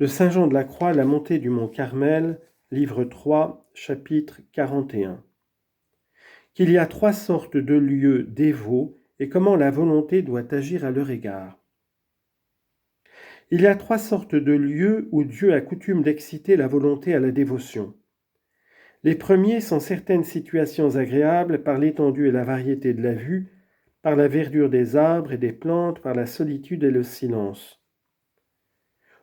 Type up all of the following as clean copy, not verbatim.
De Saint Jean de la Croix, la montée du mont Carmel, livre 3, chapitre 41. Qu'il y a 3 sortes de lieux dévots et comment la volonté doit agir à leur égard. Il y a 3 sortes de lieux où Dieu a coutume d'exciter la volonté à la dévotion. Les premiers sont certaines situations agréables par l'étendue et la variété de la vue, par la verdure des arbres et des plantes, par la solitude et le silence.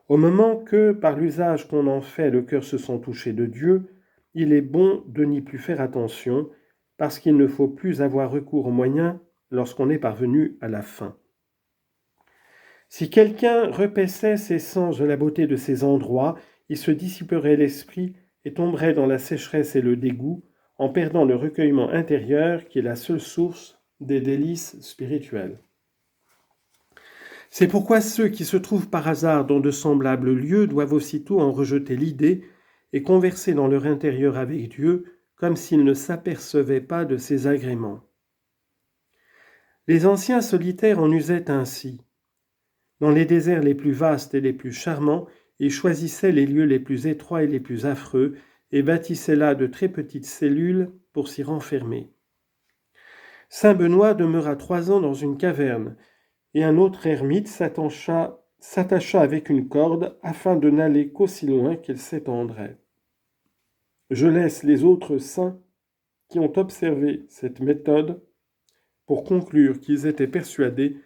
Au moment que, par l'usage qu'on en fait, le cœur se sent touché de Dieu, il est bon de n'y plus faire attention, parce qu'il ne faut plus avoir recours aux moyens lorsqu'on est parvenu à la fin. Si quelqu'un repaissait ses sens de la beauté de ces endroits, il se dissiperait l'esprit et tomberait dans la sécheresse et le dégoût, en perdant le recueillement intérieur qui est la seule source des délices spirituelles. C'est pourquoi ceux qui se trouvent par hasard dans de semblables lieux doivent aussitôt en rejeter l'idée et converser dans leur intérieur avec Dieu comme s'ils ne s'apercevaient pas de ses agréments. Les anciens solitaires en usaient ainsi. Dans les déserts les plus vastes et les plus charmants, ils choisissaient les lieux les plus étroits et les plus affreux et bâtissaient là de très petites cellules pour s'y renfermer. Saint Benoît demeura 3 ans dans une caverne, et un autre ermite s'attacha avec une corde afin de n'aller qu'aussi loin qu'elle s'étendrait. Je laisse les autres saints qui ont observé cette méthode pour conclure qu'ils étaient persuadés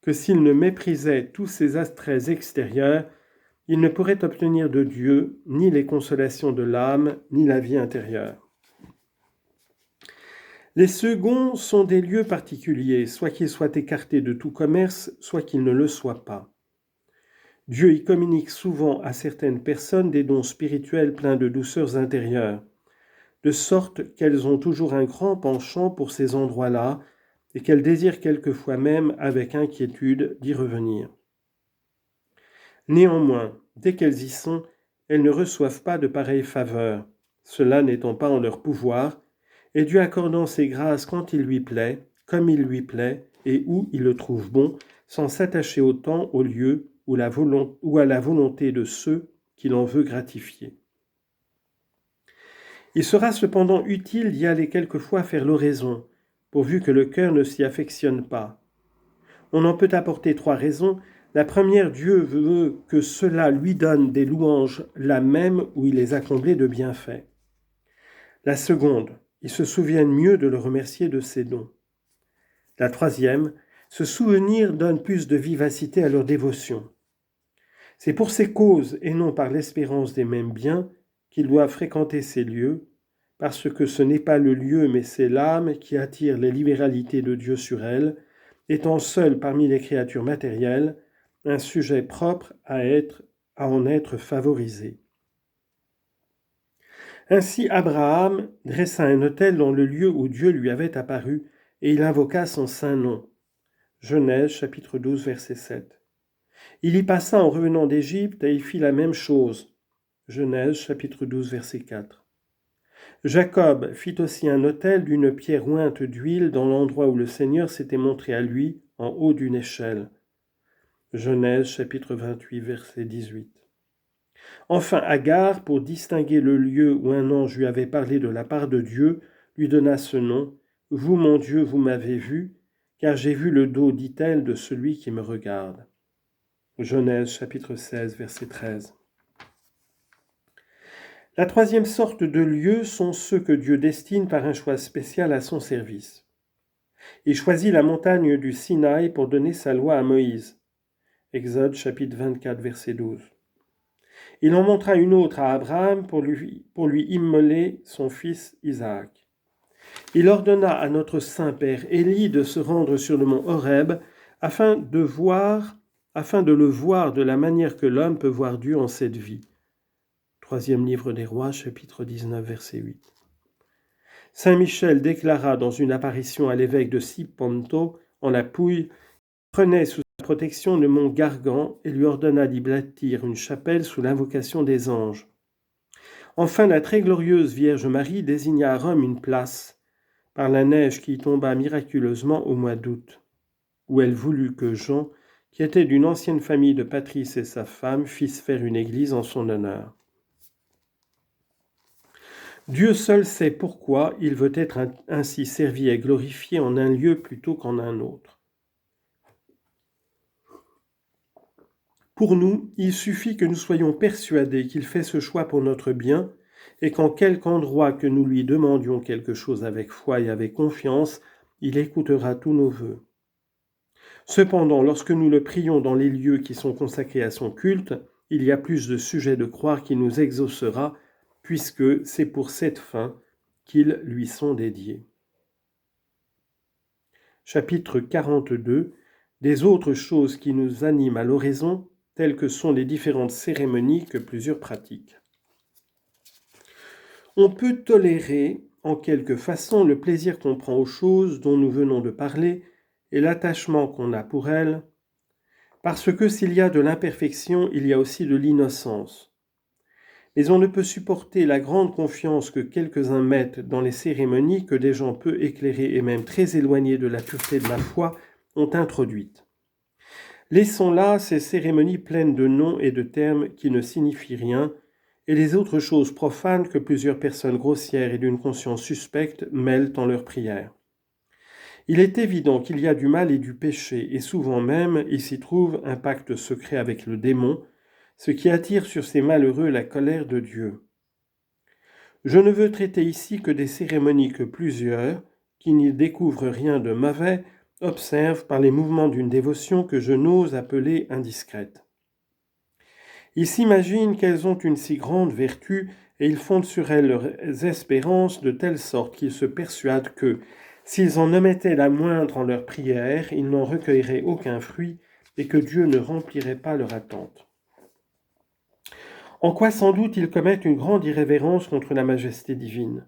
que s'ils ne méprisaient tous ces attraits extérieurs, ils ne pourraient obtenir de Dieu ni les consolations de l'âme, ni la vie intérieure. Les seconds sont des lieux particuliers, soit qu'ils soient écartés de tout commerce, soit qu'ils ne le soient pas. Dieu y communique souvent à certaines personnes des dons spirituels pleins de douceurs intérieures, de sorte qu'elles ont toujours un grand penchant pour ces endroits-là et qu'elles désirent quelquefois même, avec inquiétude, d'y revenir. Néanmoins, dès qu'elles y sont, elles ne reçoivent pas de pareilles faveurs, cela n'étant pas en leur pouvoir, et Dieu accordant ses grâces quand il lui plaît, comme il lui plaît, et où il le trouve bon, sans s'attacher autant au lieu ou à la volonté de ceux qu'il en veut gratifier. Il sera cependant utile d'y aller quelquefois faire l'oraison, pourvu que le cœur ne s'y affectionne pas. On en peut apporter 3 raisons. La première, Dieu veut que cela lui donne des louanges là même où il les a comblés de bienfaits. La seconde, ils se souviennent mieux de le remercier de ses dons. La troisième, ce souvenir donne plus de vivacité à leur dévotion. C'est pour ces causes, et non par l'espérance des mêmes biens, qu'ils doivent fréquenter ces lieux, parce que ce n'est pas le lieu, mais c'est l'âme qui attire les libéralités de Dieu sur elle, étant seule parmi les créatures matérielles, un sujet propre à en être favorisé. Ainsi Abraham dressa un autel dans le lieu où Dieu lui avait apparu, et il invoqua son saint nom. Genèse chapitre 12 verset 7. Il y passa en revenant d'Égypte et il fit la même chose. Genèse chapitre 12 verset 4. Jacob fit aussi un autel d'une pierre ointe d'huile dans l'endroit où le Seigneur s'était montré à lui en haut d'une échelle. Genèse chapitre 28 verset 18. Enfin Agar, pour distinguer le lieu où un ange lui avait parlé de la part de Dieu, lui donna ce nom. « Vous, mon Dieu, vous m'avez vu, car j'ai vu le dos, dit-elle, de celui qui me regarde. » Genèse chapitre 16 verset 13. La troisième sorte de lieux sont ceux que Dieu destine par un choix spécial à son service. Il choisit la montagne du Sinaï pour donner sa loi à Moïse. Exode chapitre 24 verset 12. Il en montra une autre à Abraham pour lui immoler son fils Isaac. Il ordonna à notre Saint-Père Élie de se rendre sur le mont Horeb afin de le voir de la manière que l'homme peut voir Dieu en cette vie. Troisième livre des Rois, chapitre 19, verset 8. Saint Michel déclara dans une apparition à l'évêque de Siponto, en la Pouille, qu'il prenait sous sa protection le mont Gargan et lui ordonna d'y bâtir une chapelle sous l'invocation des anges. Enfin, la très glorieuse Vierge Marie désigna à Rome une place, par la neige qui y tomba miraculeusement au mois d'août, où elle voulut que Jean, qui était d'une ancienne famille de Patrice et sa femme, fissent faire une église en son honneur. Dieu seul sait pourquoi il veut être ainsi servi et glorifié en un lieu plutôt qu'en un autre. Pour nous, il suffit que nous soyons persuadés qu'il fait ce choix pour notre bien et qu'en quelque endroit que nous lui demandions quelque chose avec foi et avec confiance, il écoutera tous nos vœux. Cependant, lorsque nous le prions dans les lieux qui sont consacrés à son culte, il y a plus de sujets de croire qu'il nous exaucera, puisque c'est pour cette fin qu'ils lui sont dédiés. Chapitre 42. Des autres choses qui nous animent à l'oraison, telles que sont les différentes cérémonies que plusieurs pratiquent. On peut tolérer, en quelque façon, le plaisir qu'on prend aux choses dont nous venons de parler et l'attachement qu'on a pour elles, parce que s'il y a de l'imperfection, il y a aussi de l'innocence. Mais on ne peut supporter la grande confiance que quelques-uns mettent dans les cérémonies que des gens peu éclairés et même très éloignés de la pureté de la foi ont introduites. Laissons là ces cérémonies pleines de noms et de termes qui ne signifient rien, et les autres choses profanes que plusieurs personnes grossières et d'une conscience suspecte mêlent en leurs prières. Il est évident qu'il y a du mal et du péché, et souvent même il s'y trouve un pacte secret avec le démon, ce qui attire sur ces malheureux la colère de Dieu. Je ne veux traiter ici que des cérémonies que plusieurs, qui n'y découvrent rien de mauvais, observent par les mouvements d'une dévotion que je n'ose appeler indiscrète. Ils s'imaginent qu'elles ont une si grande vertu et ils fondent sur elles leurs espérances de telle sorte qu'ils se persuadent que, s'ils en omettaient la moindre en leur prière, ils n'en recueilleraient aucun fruit et que Dieu ne remplirait pas leur attente. En quoi sans doute ils commettent une grande irrévérence contre la majesté divine.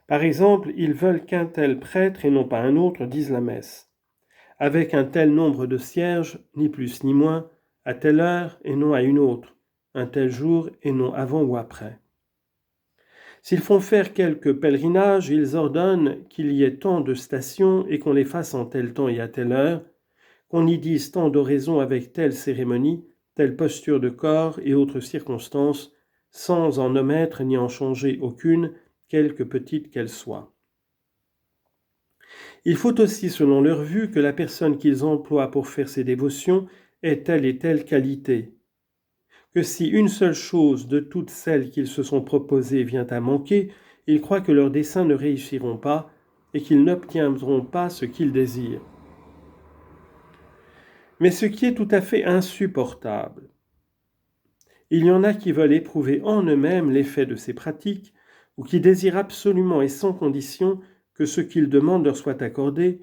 Par exemple, ils veulent qu'un tel prêtre et non pas un autre dise la messe, avec un tel nombre de cierges, ni plus ni moins, à telle heure et non à une autre, un tel jour et non avant ou après. S'ils font faire quelques pèlerinages, ils ordonnent qu'il y ait tant de stations et qu'on les fasse en tel temps et à telle heure, qu'on y dise tant d'oraisons avec telle cérémonie, telle posture de corps et autres circonstances, sans en omettre ni en changer aucune, quelque petite qu'elle soit. Il faut aussi, selon leur vue, que la personne qu'ils emploient pour faire ces dévotions ait telle et telle qualité, que si une seule chose de toutes celles qu'ils se sont proposées vient à manquer, ils croient que leurs desseins ne réussiront pas et qu'ils n'obtiendront pas ce qu'ils désirent. Mais ce qui est tout à fait insupportable, il y en a qui veulent éprouver en eux-mêmes l'effet de ces pratiques ou qui désirent absolument et sans condition que ce qu'ils demandent leur soit accordé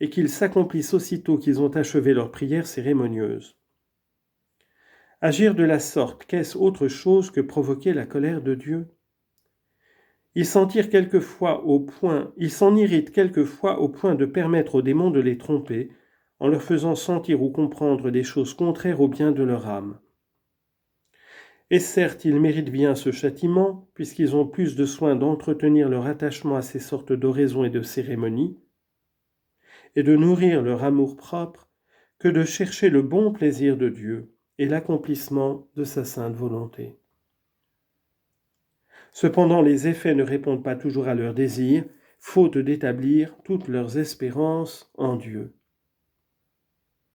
et qu'ils s'accomplissent aussitôt qu'ils ont achevé leur prière cérémonieuse. Agir de la sorte, qu'est-ce autre chose que provoquer la colère de Dieu ? Ils s'en irritent quelquefois au point de permettre aux démons de les tromper, en leur faisant sentir ou comprendre des choses contraires au bien de leur âme. Et certes, ils méritent bien ce châtiment, puisqu'ils ont plus de soin d'entretenir leur attachement à ces sortes d'oraisons et de cérémonies, et de nourrir leur amour-propre, que de chercher le bon plaisir de Dieu et l'accomplissement de sa sainte volonté. Cependant, les effets ne répondent pas toujours à leurs désirs, faute d'établir toutes leurs espérances en Dieu.